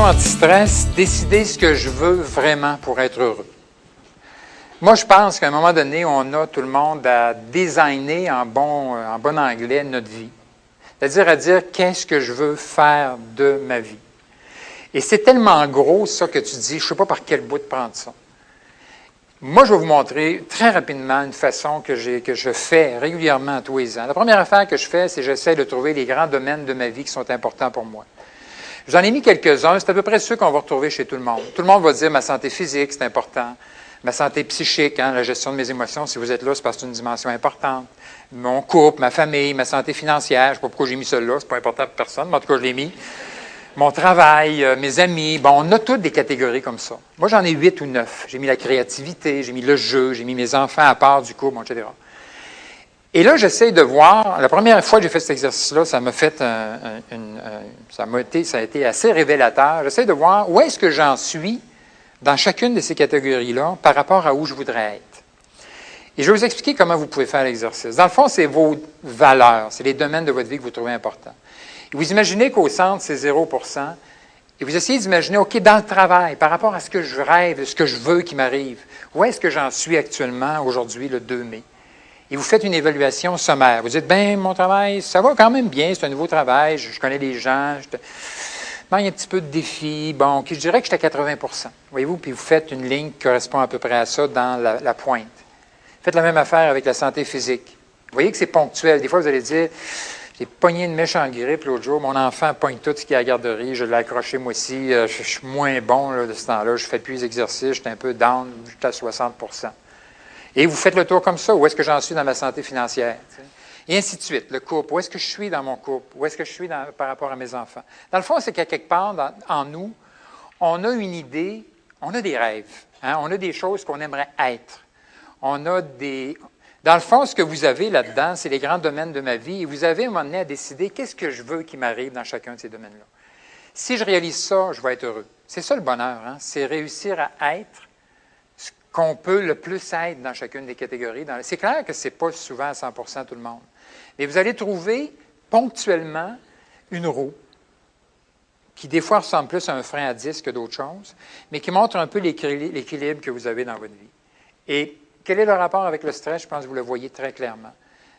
méditation anti-stress, décider ce que je veux vraiment pour être heureux. Moi, je pense qu'à un moment donné, on a tout le monde à designer en bon anglais notre vie. C'est-à-dire à dire qu'est-ce que je veux faire de ma vie. Et c'est tellement gros, ça, que tu dis, je ne sais pas par quel bout de prendre ça. Moi, je vais vous montrer très rapidement une façon que je fais régulièrement tous les ans. La première affaire que je fais, c'est que j'essaie de trouver les grands domaines de ma vie qui sont importants pour moi. J'en ai mis quelques-uns, c'est à peu près ceux qu'on va retrouver chez tout le monde. Tout le monde va dire ma santé physique, c'est important. Ma santé psychique, la gestion de mes émotions, si vous êtes là, c'est parce que c'est une dimension importante. Mon couple, ma famille, ma santé financière, je ne sais pas pourquoi j'ai mis celle-là, c'est pas important pour personne, mais en tout cas, je l'ai mis. Mon travail, mes amis, on a toutes des catégories comme ça. Moi, j'en ai 8 ou 9. J'ai mis la créativité, j'ai mis le jeu, j'ai mis mes enfants à part du couple, etc. Et là, j'essaie de voir, la première fois que j'ai fait cet exercice-là, ça a été assez révélateur. J'essaie de voir où est-ce que j'en suis dans chacune de ces catégories-là par rapport à où je voudrais être. Et je vais vous expliquer comment vous pouvez faire l'exercice. Dans le fond, c'est vos valeurs, c'est les domaines de votre vie que vous trouvez importants. Et vous imaginez qu'au centre, c'est 0%, et vous essayez d'imaginer, OK, dans le travail, par rapport à ce que je rêve, ce que je veux qui m'arrive, où est-ce que j'en suis actuellement, aujourd'hui, le 2 mai? Et vous faites une évaluation sommaire. Vous dites, bien, mon travail, ça va quand même bien, c'est un nouveau travail, je connais les gens, il y a un petit peu de défis. Bon, OK, je dirais que j'étais à 80%. Voyez-vous, puis vous faites une ligne qui correspond à peu près à ça dans la pointe. Faites la même affaire avec la santé physique. Vous voyez que c'est ponctuel. Des fois, vous allez dire, j'ai pogné une méchante grippe l'autre jour, mon enfant pogne tout ce qui est à la garderie, je l'ai accroché moi aussi, je suis moins bon là, de ce temps-là, je ne fais plus les exercices, j'étais un peu down, j'étais à 60%. Et vous faites le tour comme ça, où est-ce que j'en suis dans ma santé financière? Et ainsi de suite. Le couple, où est-ce que je suis dans mon couple? Où est-ce que je suis par rapport à mes enfants? Dans le fond, c'est qu'à quelque part, en nous, on a une idée, on a des rêves, on a des choses qu'on aimerait être. On a des... Dans le fond, ce que vous avez là-dedans, c'est les grands domaines de ma vie, et vous avez à un moment donné à décider qu'est-ce que je veux qui m'arrive dans chacun de ces domaines-là. Si je réalise ça, je vais être heureux. C'est ça le bonheur, c'est réussir à être ce qu'on peut le plus être dans chacune des catégories. C'est clair que ce n'est pas souvent à 100% tout le monde. Mais vous allez trouver ponctuellement une roue qui des fois ressemble plus à un frein à disque que d'autres choses, mais qui montre un peu l'équilibre que vous avez dans votre vie. Et quel est le rapport avec le stress? Je pense que vous le voyez très clairement.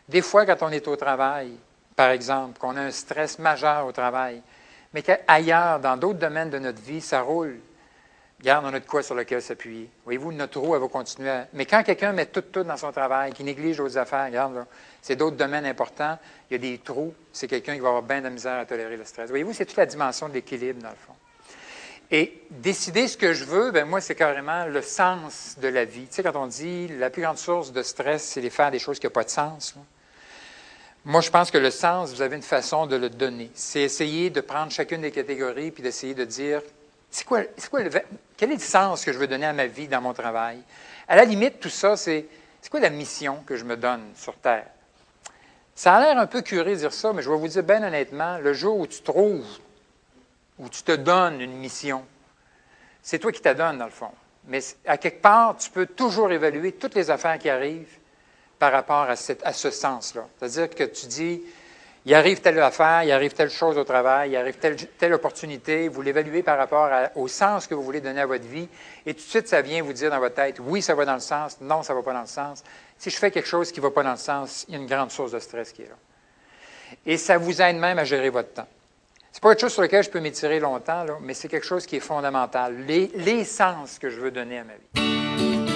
Des fois, quand on est au travail, par exemple, qu'on a un stress majeur au travail, mais qu'ailleurs, dans d'autres domaines de notre vie, ça roule. Regarde, on a de quoi sur lequel s'appuyer. Voyez-vous, notre roue, elle va continuer à... Mais quand quelqu'un met tout dans son travail, qui néglige d'autres affaires, regarde, là, c'est d'autres domaines importants, il y a des trous, c'est quelqu'un qui va avoir bien de la misère à tolérer le stress. Voyez-vous, c'est toute la dimension de l'équilibre, dans le fond. Et décider ce que je veux, bien moi, c'est carrément le sens de la vie. Tu sais, quand on dit la plus grande source de stress, c'est de faire des choses qui n'ont pas de sens, là. Moi, je pense que le sens, vous avez une façon de le donner. C'est essayer de prendre chacune des catégories puis d'essayer de dire quel est le sens que je veux donner à ma vie dans mon travail? À la limite, tout ça, c'est quoi la mission que je me donne sur Terre? Ça a l'air un peu curé de dire ça, mais je vais vous dire bien honnêtement, le jour où tu trouves, où tu te donnes une mission, c'est toi qui te donnes, dans le fond. Mais à quelque part, tu peux toujours évaluer toutes les affaires qui arrivent par rapport à ce sens-là. C'est-à-dire que tu dis, il arrive telle affaire, il arrive telle chose au travail, il arrive telle opportunité, vous l'évaluez par rapport au sens que vous voulez donner à votre vie, et tout de suite, ça vient vous dire dans votre tête, oui, ça va dans le sens, non, ça ne va pas dans le sens. Si je fais quelque chose qui ne va pas dans le sens, il y a une grande source de stress qui est là. Et ça vous aide même à gérer votre temps. Ce n'est pas quelque chose sur lequel je peux m'étirer longtemps, là, mais c'est quelque chose qui est fondamental. Les sens que je veux donner à ma vie.